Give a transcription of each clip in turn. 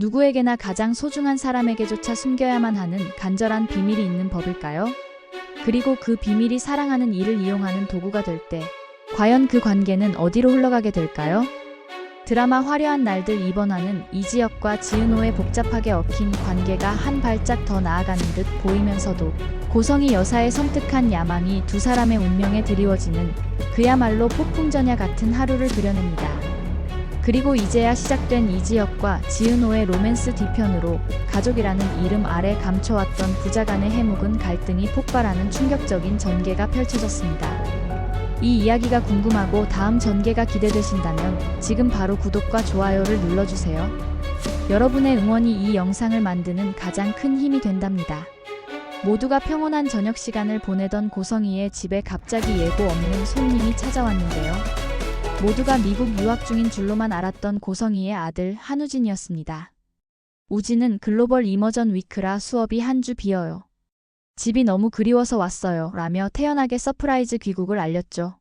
누구에게나 가장 소중한 사람에게조차 숨겨야만 하는 간절한 비밀이 있는 법일까요? 그리고 그 비밀이 사랑하는 이를 이용하는 도구가 될 때 과연 그 관계는 어디로 흘러가게 될까요? 드라마 화려한 날들 이번화는 이지혁과 지은호의 복잡하게 얽힌 관계가 한 발짝 더 나아가는 듯 보이면서도 고성희 여사의 섬뜩한 야망이 두 사람의 운명에 드리워지는 그야말로 폭풍전야 같은 하루를 그려냅니다. 그리고 이제야 시작된 이지혁과 지은호의 로맨스 뒤편으로 가족이라는 이름 아래 감춰왔던 부자간의 해묵은 갈등이 폭발하는 충격적인 전개가 펼쳐졌습니다. 이 이야기가 궁금하고 다음 전개가 기대되신다면 지금 바로 구독과 좋아요를 눌러주세요. 여러분의 응원이 이 영상을 만드는 가장 큰 힘이 된답니다. 모두가 평온한 저녁 시간을 보내던 고성희의 집에 갑자기 예고 없는 손님이 찾아왔는데요. 모두가 미국 유학 중인 줄로만 알았던 고성희의 아들 한우진이었습니다. 우진은 글로벌 이머전 위크라 수업이 한 주 비어요. 집이 너무 그리워서 왔어요 라며 태연하게 서프라이즈 귀국을 알렸죠.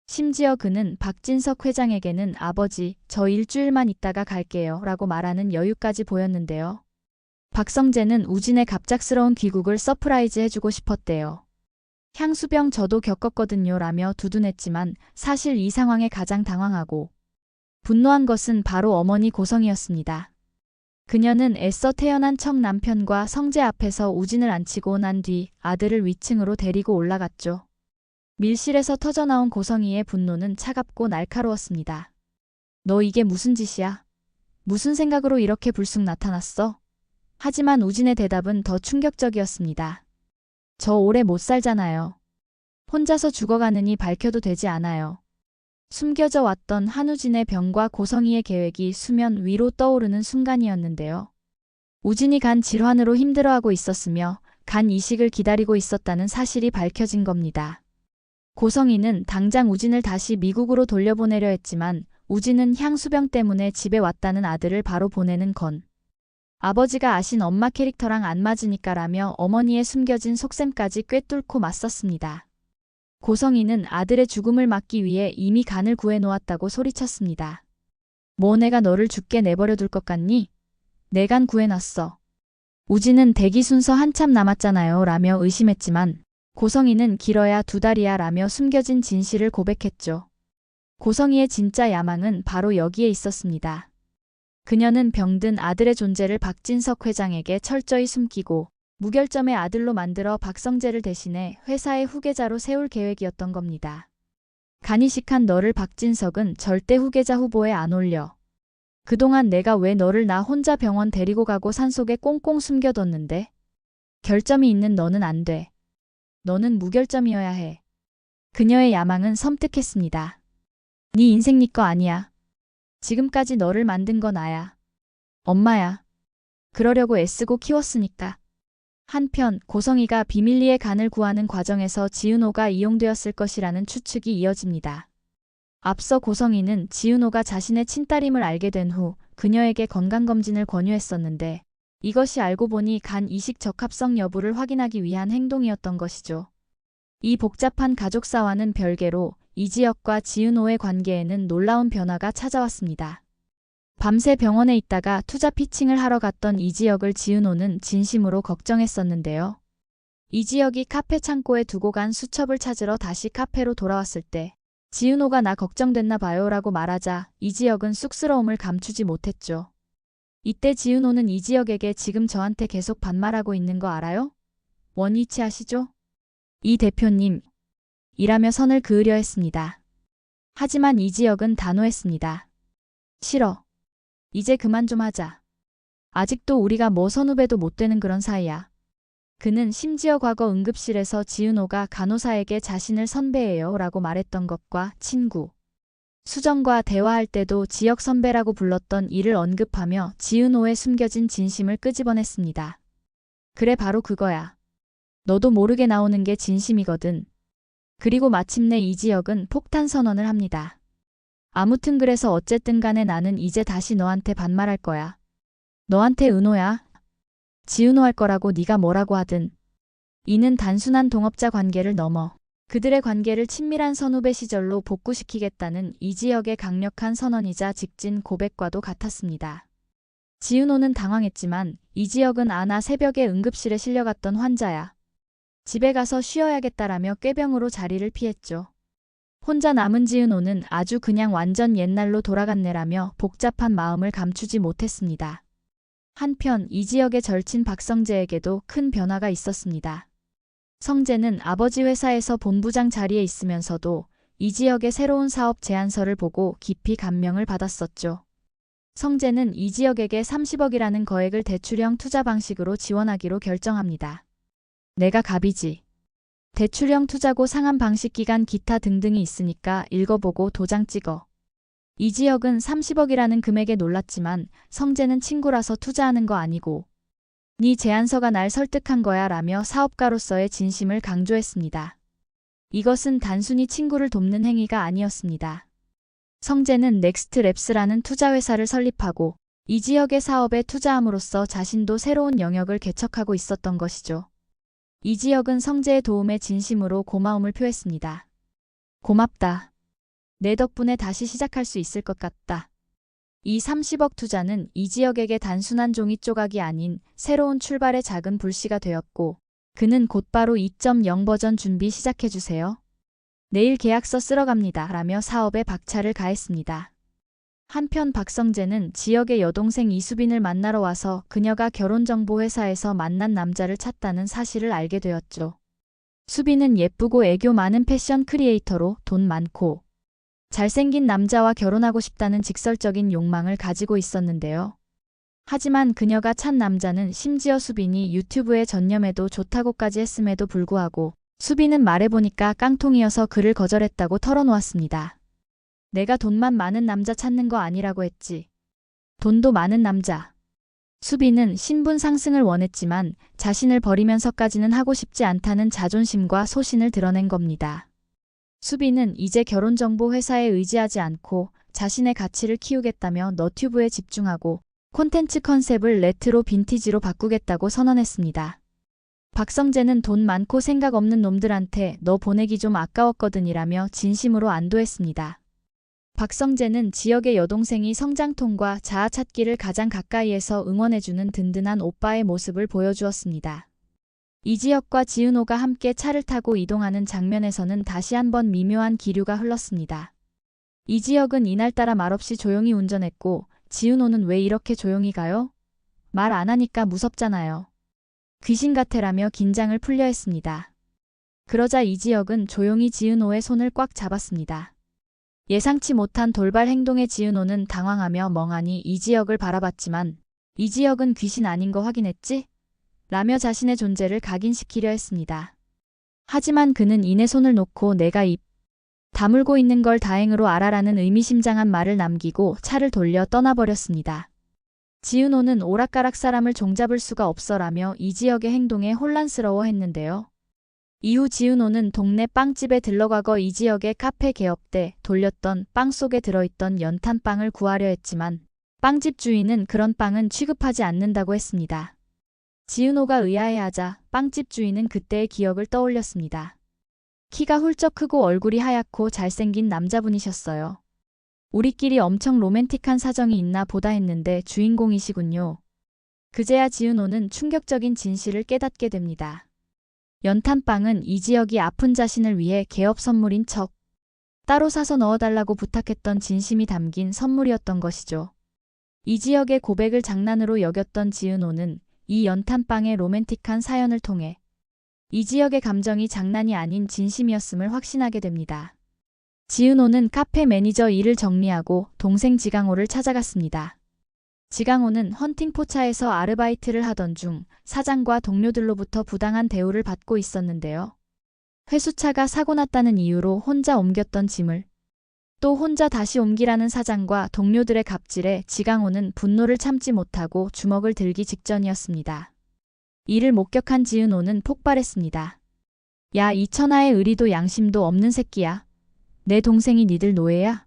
심지어 그는 박진석 회장에게는 아버지, 저 일주일만 있다가 갈게요 라고 말하는 여유까지 보였는데요. 박성재는 우진의 갑작스러운 귀국을 서프라이즈 해주고 싶었대요. 향수병 저도 겪었거든요 라며 두둔했지만 사실 이 상황에 가장 당황하고 분노한 것은 바로 어머니 고성희였습니다. 그녀는 애써 태어난 첫 남편과 성재 앞에서 우진을 앉히고 난 뒤 아들을 위층으로 데리고 올라갔죠. 밀실에서 터져나온 고성희의 분노는 차갑고 날카로웠습니다. 너 이게 무슨 짓이야? 무슨 생각으로 이렇게 불쑥 나타났어? 하지만 우진의 대답은 더 충격적이었습니다. 저 오래 못 살잖아요. 혼자서 죽어가느니 밝혀도 되지 않아요. 숨겨져 왔던 한우진의 병과 고성희의 계획이 수면 위로 떠오르는 순간이었는데요. 우진이 간 질환으로 힘들어하고 있었으며 간 이식을 기다리고 있었다는 사실이 밝혀진 겁니다. 고성희는 당장 우진을 다시 미국으로 돌려보내려 했지만 우진은 향수병 때문에 집에 왔다는 아들을 바로 보내는 건 아버지가 아신 엄마 캐릭터랑 안 맞으니까라며 어머니의 숨겨진 속셈까지 꿰뚫고 맞섰습니다. 고성희는 아들의 죽음을 막기 위해 이미 간을 구해놓았다고 소리쳤습니다. 뭐 내가 너를 죽게 내버려 둘 것 같니? 내 간 구해놨어. 우진은 대기 순서 한참 남았잖아요 라며 의심했지만 고성희는 길어야 2달이야 라며 숨겨진 진실을 고백했죠. 고성희의 진짜 야망은 바로 여기에 있었습니다. 그녀는 병든 아들의 존재를 박진석 회장에게 철저히 숨기고 무결점의 아들로 만들어 박성재를 대신해 회사의 후계자로 세울 계획이었던 겁니다. 간이식한 너를 박진석은 절대 후계자 후보에 안 올려. 그동안 내가 왜 너를 나 혼자 병원 데리고 가고 산속에 꽁꽁 숨겨뒀는데? 결점이 있는 너는 안 돼. 너는 무결점이어야 해. 그녀의 야망은 섬뜩했습니다. 네 인생 네 거 아니야. 지금까지 너를 만든 건 나야. 엄마야. 그러려고 애쓰고 키웠으니까. 한편 고성희가 비밀리에 간을 구하는 과정에서 지은호가 이용되었을 것이라는 추측이 이어집니다. 앞서 고성희는 지은호가 자신의 친딸임을 알게 된 후 그녀에게 건강검진을 권유했었는데 이것이 알고 보니 간 이식 적합성 여부를 확인하기 위한 행동이었던 것이죠. 이 복잡한 가족사와는 별개로 이지혁과 지은호의 관계에는 놀라운 변화가 찾아왔습니다. 밤새 병원에 있다가 투자 피칭을 하러 갔던 이지혁을 지은호는 진심으로 걱정했었는데요. 이지혁이 카페 창고에 두고 간 수첩을 찾으러 다시 카페로 돌아왔을 때 지은호가 나 걱정됐나 봐요 라고 말하자 이지혁은 쑥스러움을 감추지 못했죠. 이때 지은호는 이지혁에게 지금 저한테 계속 반말하고 있는 거 알아요? 원위치 아시죠? 이 대표님. 이라며 선을 그으려 했습니다. 하지만 이지혁은 단호했습니다. 싫어. 이제 그만 좀 하자. 아직도 우리가 뭐 선후배도 못 되는 그런 사이야. 그는 심지어 과거 응급실에서 지은호가 간호사에게 자신을 선배예요 라고 말했던 것과 친구. 수정과 대화할 때도 지혁 선배라고 불렀던 이를 언급하며 지은호의 숨겨진 진심을 끄집어냈습니다. 그래 바로 그거야. 너도 모르게 나오는 게 진심이거든. 그리고 마침내 이지혁은 폭탄 선언을 합니다. 아무튼 그래서 어쨌든 간에 나는 이제 다시 너한테 반말할 거야. 너한테 은호야. 지은호 할 거라고 네가 뭐라고 하든. 이는 단순한 동업자 관계를 넘어 그들의 관계를 친밀한 선후배 시절로 복구시키겠다는 이지혁의 강력한 선언이자 직진 고백과도 같았습니다. 지은호는 당황했지만 이지혁은 아나 새벽에 응급실에 실려갔던 환자야. 집에 가서 쉬어야겠다라며 꾀병으로 자리를 피했죠. 혼자 남은 지은호는 아주 그냥 완전 옛날로 돌아갔네라며 복잡한 마음을 감추지 못했습니다. 한편 이지혁의 절친 박성재에게도 큰 변화가 있었습니다. 성재는 아버지 회사에서 본부장 자리에 있으면서도 이지혁의 새로운 사업 제안서를 보고 깊이 감명을 받았었죠. 성재는 이지혁에게 30억이라는 거액을 대출형 투자 방식으로 지원하기로 결정합니다. 내가 갑이지. 대출형 투자고 상한 방식 기간 기타 등등이 있으니까 읽어보고 도장 찍어. 이지혁은 30억이라는 금액에 놀랐지만 성재는 친구라서 투자하는 거 아니고 네 제안서가 날 설득한 거야 라며 사업가로서의 진심을 강조했습니다. 이것은 단순히 친구를 돕는 행위가 아니었습니다. 성재는 넥스트랩스라는 투자회사를 설립하고 이지혁의 사업에 투자함으로써 자신도 새로운 영역을 개척하고 있었던 것이죠. 이지혁은 성재의 도움에 진심으로 고마움을 표했습니다. 고맙다. 내 덕분에 다시 시작할 수 있을 것 같다. 이 30억 투자는 이지혁에게 단순한 종이 조각이 아닌 새로운 출발의 작은 불씨가 되었고 그는 곧바로 2.0 버전 준비 시작해주세요. 내일 계약서 쓰러 갑니다. 라며 사업에 박차를 가했습니다. 한편 박성재는 지역의 여동생 이수빈을 만나러 와서 그녀가 결혼정보회사에서 만난 남자를 찾다는 사실을 알게 되었죠. 수빈은 예쁘고 애교 많은 패션 크리에이터로 돈 많고 잘생긴 남자와 결혼하고 싶다는 직설적인 욕망을 가지고 있었는데요. 하지만 그녀가 찾 남자는 심지어 수빈이 유튜브에 전념해도 좋다고까지 했음에도 불구하고 수빈은 말해보니까 깡통이어서 그를 거절했다고 털어놓았습니다. 내가 돈만 많은 남자 찾는 거 아니라고 했지. 돈도 많은 남자. 수빈은 신분 상승을 원했지만 자신을 버리면서까지는 하고 싶지 않다는 자존심과 소신을 드러낸 겁니다. 수빈은 이제 결혼정보 회사에 의지하지 않고 자신의 가치를 키우겠다며 너튜브에 집중하고 콘텐츠 컨셉을 레트로 빈티지로 바꾸겠다고 선언했습니다. 박성재는 돈 많고 생각 없는 놈들한테 너 보내기 좀 아까웠거든이라며 진심으로 안도했습니다. 박성재는 지역의 여동생이 성장통과 자아 찾기를 가장 가까이에서 응원해주는 든든한 오빠의 모습을 보여주었습니다. 이지혁과 지은호가 함께 차를 타고 이동하는 장면에서는 다시 한번 미묘한 기류가 흘렀습니다. 이지혁은 이날따라 말없이 조용히 운전했고 지은호는 왜 이렇게 조용히 가요? 말 안 하니까 무섭잖아요. 귀신 같애라며 긴장을 풀려 했습니다. 그러자 이지혁은 조용히 지은호의 손을 꽉 잡았습니다. 예상치 못한 돌발 행동에 지은호는 당황하며 멍하니 이지혁을 바라봤지만 이지혁은 귀신 아닌 거 확인했지? 라며 자신의 존재를 각인시키려 했습니다. 하지만 그는 이내 손을 놓고 내가 입 다물고 있는 걸 다행으로 알아라는 의미심장한 말을 남기고 차를 돌려 떠나버렸습니다. 지은호는 오락가락 사람을 종잡을 수가 없어라며 이지혁의 행동에 혼란스러워 했는데요. 이후 지은호는 동네 빵집에 들러가고 이지혁의 카페 개업 때 돌렸던 빵 속에 들어있던 연탄빵을 구하려 했지만 빵집 주인은 그런 빵은 취급하지 않는다고 했습니다. 지은호가 의아해하자 빵집 주인은 그때의 기억을 떠올렸습니다. 키가 훌쩍 크고 얼굴이 하얗고 잘생긴 남자분이셨어요. 우리끼리 엄청 로맨틱한 사정이 있나 보다 했는데 주인공이시군요. 그제야 지은호는 충격적인 진실을 깨닫게 됩니다. 연탄빵은 이지혁이 아픈 자신을 위해 개업 선물인 척 따로 사서 넣어달라고 부탁했던 진심이 담긴 선물이었던 것이죠. 이지혁의 고백을 장난으로 여겼던 지은호는 이 연탄빵의 로맨틱한 사연을 통해 이지혁의 감정이 장난이 아닌 진심이었음을 확신하게 됩니다. 지은호는 카페 매니저 일을 정리하고 동생 지강호를 찾아갔습니다. 지강호는 헌팅포차에서 아르바이트를 하던 중 사장과 동료들로부터 부당한 대우를 받고 있었는데요. 회수차가 사고났다는 이유로 혼자 옮겼던 짐을 또 혼자 다시 옮기라는 사장과 동료들의 갑질에 지강호는 분노를 참지 못하고 주먹을 들기 직전이었습니다. 이를 목격한 지은호는 폭발했습니다. 야, 이 천하의 의리도 양심도 없는 새끼야. 내 동생이 니들 노예야?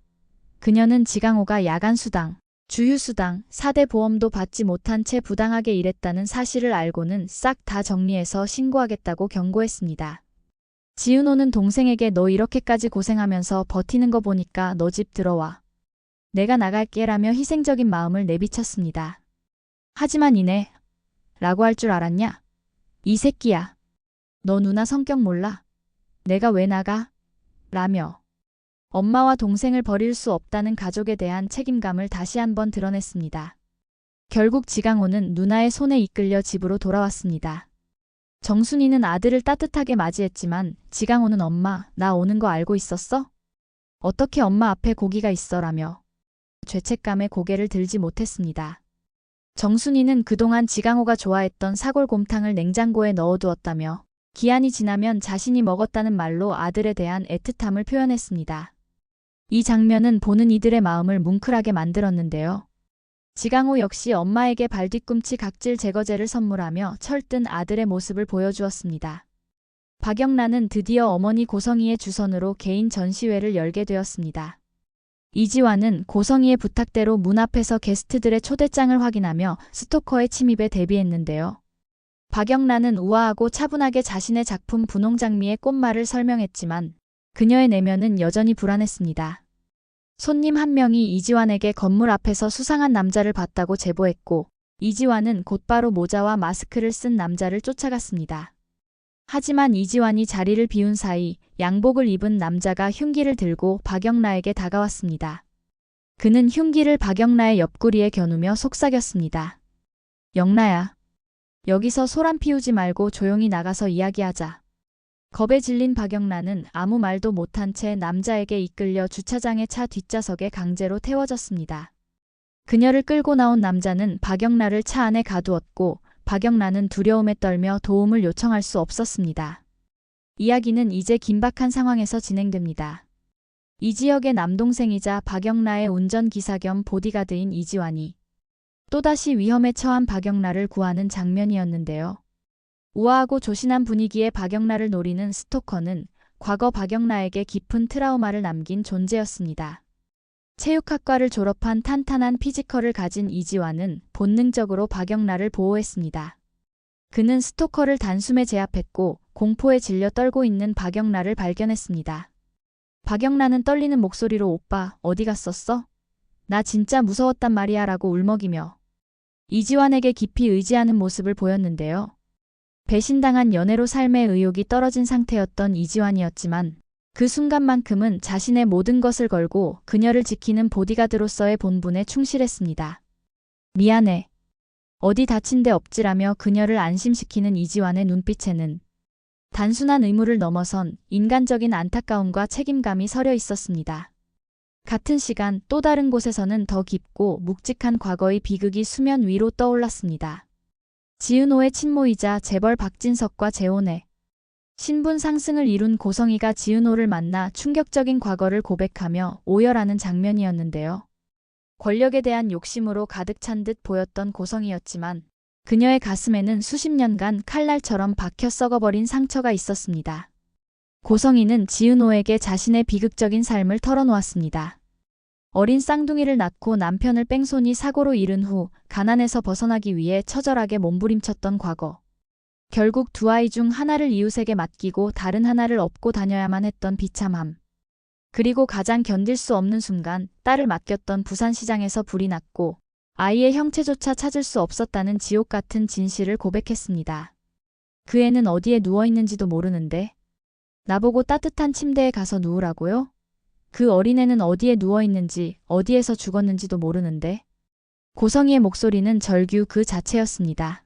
그녀는 지강호가 야간수당, 주휴수당, 4대 보험도 받지 못한 채 부당하게 일했다는 사실을 알고는 싹 다 정리해서 신고하겠다고 경고했습니다. 지은호는 동생에게 너 이렇게까지 고생하면서 버티는 거 보니까 너 집 들어와. 내가 나갈게 라며 희생적인 마음을 내비쳤습니다. 하지만 이내 라고 할 줄 알았냐? 이 새끼야. 너 누나 성격 몰라? 내가 왜 나가? 라며 엄마와 동생을 버릴 수 없다는 가족에 대한 책임감을 다시 한번 드러냈습니다. 결국 지강호는 누나의 손에 이끌려 집으로 돌아왔습니다. 정순이는 아들을 따뜻하게 맞이했지만 지강호는 엄마, 나 오는 거 알고 있었어? 어떻게 엄마 앞에 고기가 있어? 라며 죄책감에 고개를 들지 못했습니다. 정순이는 그동안 지강호가 좋아했던 사골곰탕을 냉장고에 넣어두었다며 기한이 지나면 자신이 먹었다는 말로 아들에 대한 애틋함을 표현했습니다. 이 장면은 보는 이들의 마음을 뭉클하게 만들었는데요. 지강호 역시 엄마에게 발뒤꿈치 각질 제거제를 선물하며 철든 아들의 모습을 보여주었습니다. 박영란은 드디어 어머니 고성희의 주선으로 개인 전시회를 열게 되었습니다. 이지환은 고성희의 부탁대로 문 앞에서 게스트들의 초대장을 확인하며 스토커의 침입에 대비했는데요. 박영란은 우아하고 차분하게 자신의 작품 분홍장미의 꽃말을 설명했지만 그녀의 내면은 여전히 불안했습니다. 손님 한 명이 이지환에게 건물 앞에서 수상한 남자를 봤다고 제보했고 이지환은 곧바로 모자와 마스크를 쓴 남자를 쫓아갔습니다. 하지만 이지환이 자리를 비운 사이 양복을 입은 남자가 흉기를 들고 박영라에게 다가왔습니다. 그는 흉기를 박영라의 옆구리에 겨누며 속삭였습니다. 영라야. 여기서 소란 피우지 말고 조용히 나가서 이야기하자. 겁에 질린 박영란은 아무 말도 못한 채 남자에게 이끌려 주차장의 차 뒷좌석에 강제로 태워졌습니다. 그녀를 끌고 나온 남자는 박영란을 차 안에 가두었고 박영란은 두려움에 떨며 도움을 요청할 수 없었습니다. 이야기는 이제 긴박한 상황에서 진행됩니다. 이 지역의 남동생이자 박영라의 운전기사 겸 보디가드인 이지환이 또다시 위험에 처한 박영라를 구하는 장면이었는데요. 우아하고 조신한 분위기의 박영라를 노리는 스토커는 과거 박영라에게 깊은 트라우마를 남긴 존재였습니다. 체육학과를 졸업한 탄탄한 피지컬을 가진 이지환은 본능적으로 박영라를 보호했습니다. 그는 스토커를 단숨에 제압했고 공포에 질려 떨고 있는 박영라를 발견했습니다. 박영라는 떨리는 목소리로 오빠 어디 갔었어? 나 진짜 무서웠단 말이야 라고 울먹이며 이지환에게 깊이 의지하는 모습을 보였는데요. 배신당한 연애로 삶의 의욕이 떨어진 상태였던 이지환이었지만 그 순간만큼은 자신의 모든 것을 걸고 그녀를 지키는 보디가드로서의 본분에 충실했습니다. 미안해. 어디 다친 데 없지라며 그녀를 안심시키는 이지환의 눈빛에는 단순한 의무를 넘어선 인간적인 안타까움과 책임감이 서려 있었습니다. 같은 시간 또 다른 곳에서는 더 깊고 묵직한 과거의 비극이 수면 위로 떠올랐습니다. 지은호의 친모이자 재벌 박진석과 재혼해 신분 상승을 이룬 고성희가 지은호를 만나 충격적인 과거를 고백하며 오열하는 장면이었는데요. 권력에 대한 욕심으로 가득 찬 듯 보였던 고성희였지만 그녀의 가슴에는 수십 년간 칼날처럼 박혀 썩어버린 상처가 있었습니다. 고성희는 지은호에게 자신의 비극적인 삶을 털어놓았습니다. 어린 쌍둥이를 낳고 남편을 뺑소니 사고로 잃은 후 가난에서 벗어나기 위해 처절하게 몸부림쳤던 과거. 결국 두 아이 중 하나를 이웃에게 맡기고 다른 하나를 업고 다녀야만 했던 비참함. 그리고 가장 견딜 수 없는 순간 딸을 맡겼던 부산시장에서 불이 났고 아이의 형체조차 찾을 수 없었다는 지옥 같은 진실을 고백했습니다. 그 애는 어디에 누워있는지도 모르는데 나보고 따뜻한 침대에 가서 누우라고요? 그 어린애는 어디에 누워있는지 어디에서 죽었는지도 모르는데 고성희의 목소리는 절규 그 자체였습니다.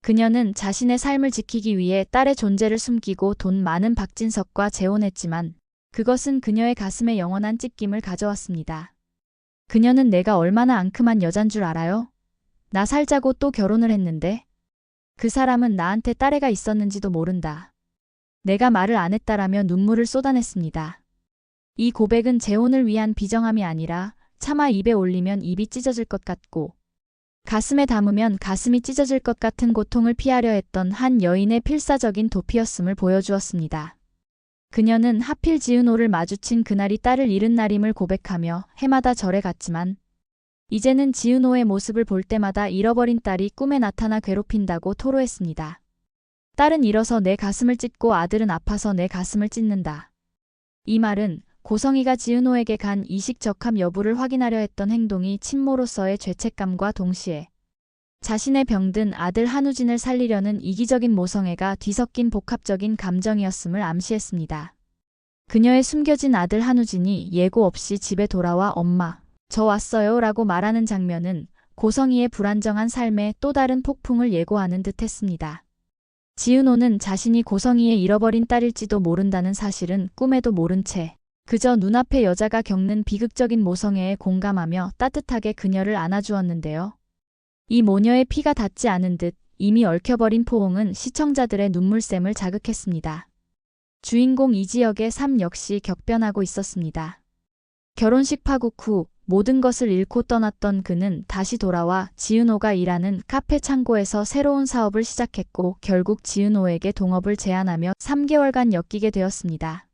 그녀는 자신의 삶을 지키기 위해 딸의 존재를 숨기고 돈 많은 박진석과 재혼했지만 그것은 그녀의 가슴에 영원한 찢김을 가져왔습니다. 그녀는 내가 얼마나 앙큼한 여잔 줄 알아요? 나 살자고 또 결혼을 했는데 그 사람은 나한테 딸애가 있었는지도 모른다. 내가 말을 안 했다라며 눈물을 쏟아냈습니다. 이 고백은 재혼을 위한 비정함이 아니라 차마 입에 올리면 입이 찢어질 것 같고 가슴에 담으면 가슴이 찢어질 것 같은 고통을 피하려 했던 한 여인의 필사적인 도피였음을 보여주었습니다. 그녀는 하필 지은호를 마주친 그날이 딸을 잃은 날임을 고백하며 해마다 절에 갔지만 이제는 지은호의 모습을 볼 때마다 잃어버린 딸이 꿈에 나타나 괴롭힌다고 토로했습니다. 딸은 잃어서 내 가슴을 찢고 아들은 아파서 내 가슴을 찢는다. 이 말은 고성희가 지은호에게 간 이식 적합 여부를 확인하려 했던 행동이 친모로서의 죄책감과 동시에 자신의 병든 아들 한우진을 살리려는 이기적인 모성애가 뒤섞인 복합적인 감정이었음을 암시했습니다. 그녀의 숨겨진 아들 한우진이 예고 없이 집에 돌아와 엄마, 저 왔어요 라고 말하는 장면은 고성희의 불안정한 삶에 또 다른 폭풍을 예고하는 듯 했습니다. 지은호는 자신이 고성희의 잃어버린 딸일지도 모른다는 사실은 꿈에도 모른 채 그저 눈앞의 여자가 겪는 비극적인 모성애에 공감하며 따뜻하게 그녀를 안아주었는데요. 이 모녀의 피가 닿지 않은 듯 이미 얽혀버린 포옹은 시청자들의 눈물샘을 자극했습니다. 주인공 이지혁의 삶 역시 격변하고 있었습니다. 결혼식 파국 후 모든 것을 잃고 떠났던 그는 다시 돌아와 지은호가 일하는 카페 창고에서 새로운 사업을 시작했고 결국 지은호에게 동업을 제안하며 3개월간 엮이게 되었습니다.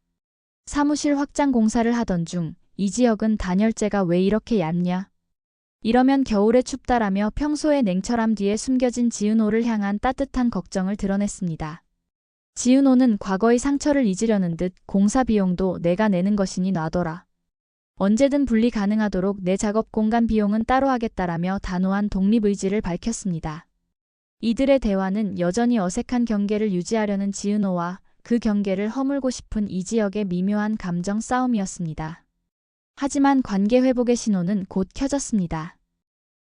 사무실 확장 공사를 하던 중 이지혁은 단열재가 왜 이렇게 얇냐? 이러면 겨울에 춥다라며 평소의 냉철함 뒤에 숨겨진 지은호를 향한 따뜻한 걱정을 드러냈습니다. 지은호는 과거의 상처를 잊으려는 듯 공사 비용도 내가 내는 것이니 놔둬라. 언제든 분리 가능하도록 내 작업 공간 비용은 따로 하겠다라며 단호한 독립의지를 밝혔습니다. 이들의 대화는 여전히 어색한 경계를 유지하려는 지은호와 그 경계를 허물고 싶은 이지혁의 미묘한 감정 싸움이었습니다. 하지만 관계 회복의 신호는 곧 켜졌습니다.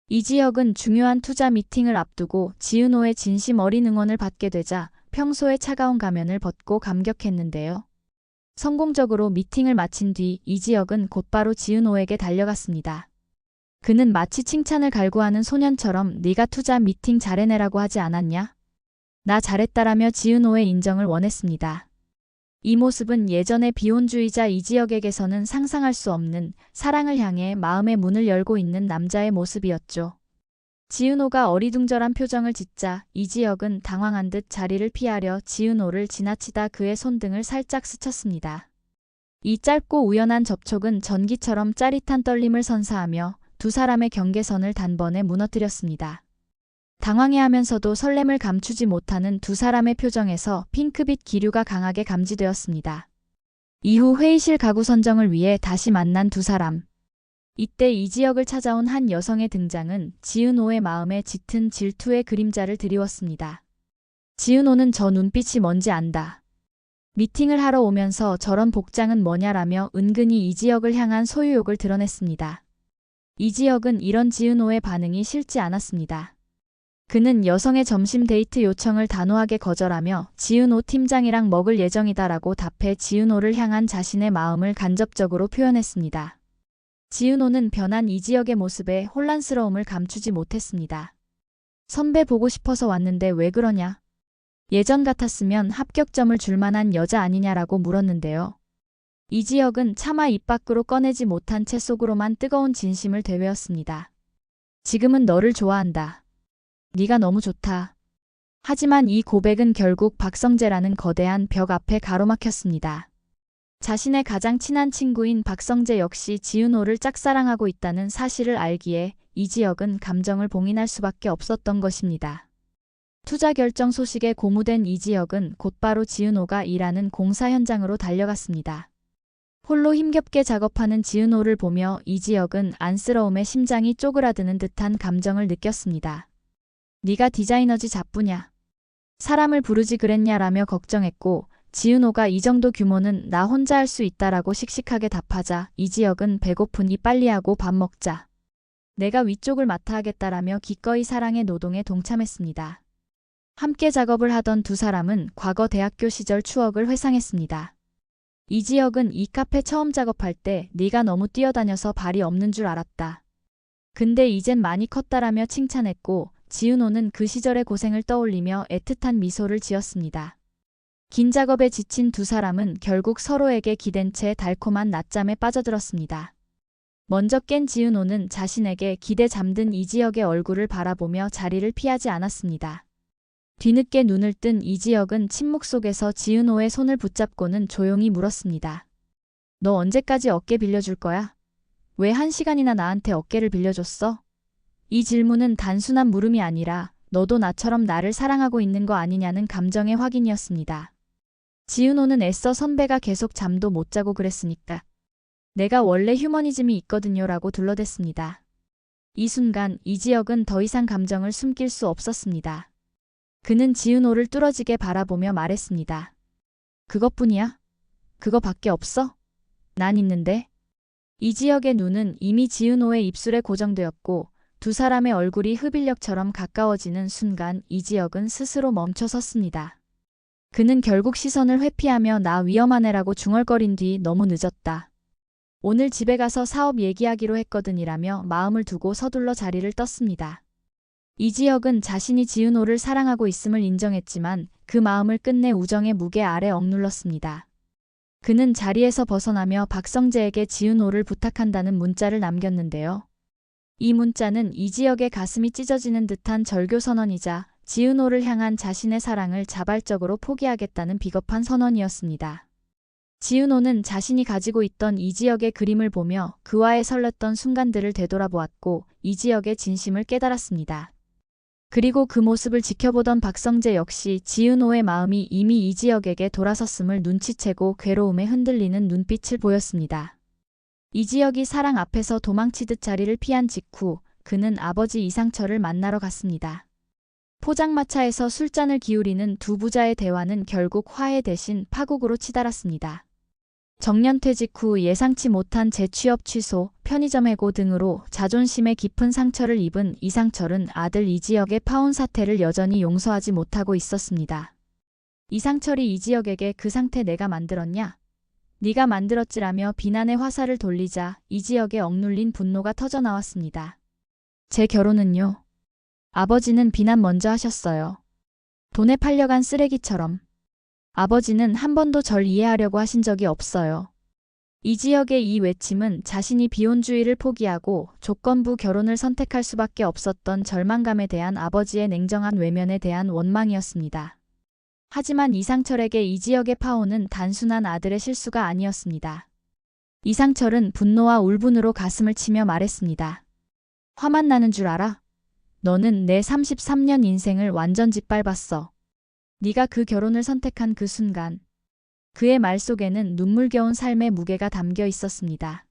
이지혁은 중요한 투자 미팅을 앞두고 지은호의 진심 어린 응원을 받게 되자 평소의 차가운 가면을 벗고 감격했는데요. 성공적으로 미팅을 마친 뒤 이지혁은 곧바로 지은호에게 달려갔습니다. 그는 마치 칭찬을 갈구하는 소년처럼 네가 투자 미팅 잘해내라고 하지 않았냐? 나 잘했다라며 지은호의 인정을 원했습니다. 이 모습은 예전의 비혼주의자 이지혁에게서는 상상할 수 없는 사랑을 향해 마음의 문을 열고 있는 남자의 모습이었죠. 지은호가 어리둥절한 표정을 짓자 이지혁은 당황한 듯 자리를 피하려 지은호를 지나치다 그의 손등을 살짝 스쳤습니다. 이 짧고 우연한 접촉은 전기처럼 짜릿한 떨림을 선사하며 두 사람의 경계선을 단번에 무너뜨렸습니다. 당황해하면서도 설렘을 감추지 못하는 두 사람의 표정에서 핑크빛 기류가 강하게 감지되었습니다. 이후 회의실 가구 선정을 위해 다시 만난 두 사람. 이때 이지혁을 찾아온 한 여성의 등장은 지은호의 마음에 짙은 질투의 그림자를 드리웠습니다. 지은호는 저 눈빛이 뭔지 안다. 미팅을 하러 오면서 저런 복장은 뭐냐라며 은근히 이지혁을 향한 소유욕을 드러냈습니다. 이지혁은 이런 지은호의 반응이 싫지 않았습니다. 그는 여성의 점심 데이트 요청을 단호하게 거절하며 지은호 팀장이랑 먹을 예정이다라고 답해 지은호를 향한 자신의 마음을 간접적으로 표현했습니다. 지은호는 변한 이지혁의 모습에 혼란스러움을 감추지 못했습니다. 선배 보고 싶어서 왔는데 왜 그러냐? 예전 같았으면 합격점을 줄 만한 여자 아니냐라고 물었는데요. 이지혁은 차마 입 밖으로 꺼내지 못한 채 속으로만 뜨거운 진심을 되뇌었습니다. 지금은 너를 좋아한다. 네가 너무 좋다. 하지만 이 고백은 결국 박성재라는 거대한 벽 앞에 가로막혔습니다. 자신의 가장 친한 친구인 박성재 역시 지은호를 짝사랑하고 있다는 사실을 알기에 이지혁은 감정을 봉인할 수밖에 없었던 것입니다. 투자 결정 소식에 고무된 이지혁은 곧바로 지은호가 일하는 공사 현장으로 달려갔습니다. 홀로 힘겹게 작업하는 지은호를 보며 이지혁은 안쓰러움에 심장이 쪼그라드는 듯한 감정을 느꼈습니다. 네가 디자이너지 잡부냐? 사람을 부르지 그랬냐라며 걱정했고 지은호가 이 정도 규모는 나 혼자 할 수 있다라고 씩씩하게 답하자 이지혁은 배고프니 빨리 하고 밥 먹자. 내가 위쪽을 맡아 하겠다라며 기꺼이 사랑의 노동에 동참했습니다. 함께 작업을 하던 두 사람은 과거 대학교 시절 추억을 회상했습니다. 이지혁은 이 카페 처음 작업할 때 네가 너무 뛰어다녀서 발이 없는 줄 알았다. 근데 이젠 많이 컸다라며 칭찬했고 지은호는 그 시절의 고생을 떠올리며 애틋한 미소를 지었습니다. 긴 작업에 지친 두 사람은 결국 서로에게 기댄 채 달콤한 낮잠에 빠져들었습니다. 먼저 깬 지은호는 자신에게 기대 잠든 이지혁의 얼굴을 바라보며 자리를 피하지 않았습니다. 뒤늦게 눈을 뜬 이지혁은 침묵 속에서 지은호의 손을 붙잡고는 조용히 물었습니다. 너 언제까지 어깨 빌려줄 거야? 왜 1시간이나 나한테 어깨를 빌려줬어? 이 질문은 단순한 물음이 아니라 너도 나처럼 나를 사랑하고 있는 거 아니냐는 감정의 확인이었습니다. 지은호는 애써 선배가 계속 잠도 못 자고 그랬으니까. 내가 원래 휴머니즘이 있거든요 라고 둘러댔습니다. 이 순간 이지혁은 더 이상 감정을 숨길 수 없었습니다. 그는 지은호를 뚫어지게 바라보며 말했습니다. 그것뿐이야? 그거밖에 없어? 난 있는데. 이지혁의 눈은 이미 지은호의 입술에 고정되었고 두 사람의 얼굴이 흡인력처럼 가까워지는 순간 이지혁은 스스로 멈춰 섰습니다. 그는 결국 시선을 회피하며 나 위험한 애라고 중얼거린 뒤 너무 늦었다. 오늘 집에 가서 사업 얘기하기로 했거든이라며 마음을 두고 서둘러 자리를 떴습니다. 이지혁은 자신이 지은호를 사랑하고 있음을 인정했지만 그 마음을 끝내 우정의 무게 아래 억눌렀습니다. 그는 자리에서 벗어나며 박성재에게 지은호를 부탁한다는 문자를 남겼는데요. 이 문자는 이지혁의 가슴이 찢어지는 듯한 절교 선언이자 지은호를 향한 자신의 사랑을 자발적으로 포기하겠다는 비겁한 선언이었습니다. 지은호는 자신이 가지고 있던 이지혁의 그림을 보며 그와의 설렜던 순간들을 되돌아보았고 이지혁의 진심을 깨달았습니다. 그리고 그 모습을 지켜보던 박성재 역시 지은호의 마음이 이미 이지혁에게 돌아섰음을 눈치채고 괴로움에 흔들리는 눈빛을 보였습니다. 이지혁이 사랑 앞에서 도망치듯 자리를 피한 직후 그는 아버지 이상철을 만나러 갔습니다. 포장마차에서 술잔을 기울이는 두 부자의 대화는 결국 화해 대신 파국으로 치달았습니다. 정년퇴직 후 예상치 못한 재취업 취소, 편의점 해고 등으로 자존심에 깊은 상처를 입은 이상철은 아들 이지혁의 파혼 사태를 여전히 용서하지 못하고 있었습니다. 이상철이 이지혁에게 그 상태 내가 만들었냐? 네가 만들었지라며 비난의 화살을 돌리자 이지혁의 억눌린 분노가 터져나왔습니다. 제 결혼은요? 아버지는 비난 먼저 하셨어요. 돈에 팔려간 쓰레기처럼. 아버지는 한 번도 절 이해하려고 하신 적이 없어요. 이지혁의 이 외침은 자신이 비혼주의를 포기하고 조건부 결혼을 선택할 수밖에 없었던 절망감에 대한 아버지의 냉정한 외면에 대한 원망이었습니다. 하지만 이상철에게 이지혁의 파혼은 단순한 아들의 실수가 아니었습니다. 이상철은 분노와 울분으로 가슴을 치며 말했습니다. 화만 나는 줄 알아? 너는 내 33년 인생을 완전 짓밟았어. 네가 그 결혼을 선택한 그 순간. 그의 말 속에는 눈물겨운 삶의 무게가 담겨 있었습니다.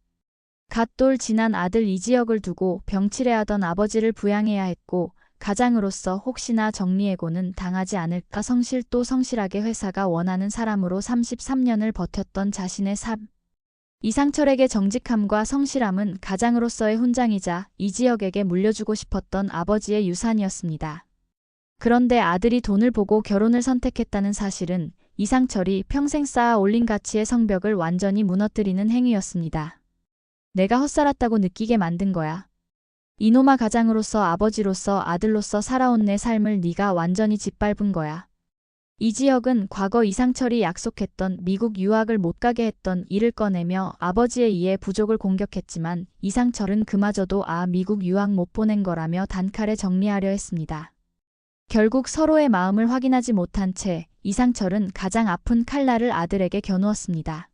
갓돌 지난 아들 이지혁을 두고 병치레하던 아버지를 부양해야 했고 가장으로서 혹시나 정리해고는 당하지 않을까 성실 또 성실하게 회사가 원하는 사람으로 33년을 버텼던 자신의 삶. 이상철에게 정직함과 성실함은 가장으로서의 훈장이자 이지혁에게 물려주고 싶었던 아버지의 유산이었습니다. 그런데 아들이 돈을 보고 결혼을 선택했다는 사실은 이상철이 평생 쌓아 올린 가치의 성벽을 완전히 무너뜨리는 행위였습니다. 내가 헛살았다고 느끼게 만든 거야. 이놈아 가장으로서 아버지로서 아들로서 살아온 내 삶을 네가 완전히 짓밟은 거야. 이지혁은 과거 이상철이 약속했던 미국 유학을 못 가게 했던 일을 꺼내며 아버지의 이해 부족을 공격했지만 이상철은 그마저도 미국 유학 못 보낸 거라며 단칼에 정리하려 했습니다. 결국 서로의 마음을 확인하지 못한 채 이상철은 가장 아픈 칼날을 아들에게 겨누었습니다.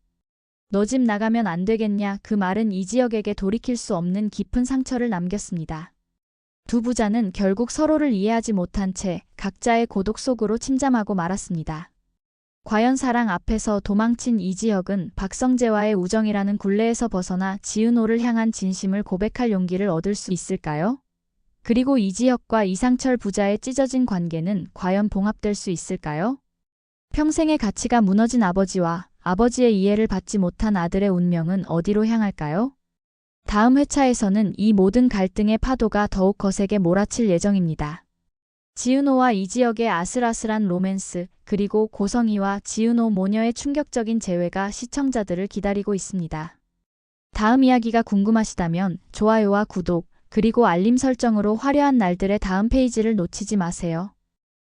너 집 나가면 안 되겠냐? 그 말은 이지혁에게 돌이킬 수 없는 깊은 상처를 남겼습니다. 두 부자는 결국 서로를 이해하지 못한 채 각자의 고독 속으로 침잠하고 말았습니다. 과연 사랑 앞에서 도망친 이지혁은 박성재와의 우정이라는 굴레에서 벗어나 지은호를 향한 진심을 고백할 용기를 얻을 수 있을까요? 그리고 이지혁과 이상철 부자의 찢어진 관계는 과연 봉합될 수 있을까요? 평생의 가치가 무너진 아버지와 아버지의 이해를 받지 못한 아들의 운명은 어디로 향할까요? 다음 회차에서는 이 모든 갈등의 파도가 더욱 거세게 몰아칠 예정입니다. 지은호와 이지혁의 아슬아슬한 로맨스, 그리고 고성희와 지은호 모녀의 충격적인 재회가 시청자들을 기다리고 있습니다. 다음 이야기가 궁금하시다면 좋아요와 구독, 그리고 알림 설정으로 화려한 날들의 다음 페이지를 놓치지 마세요.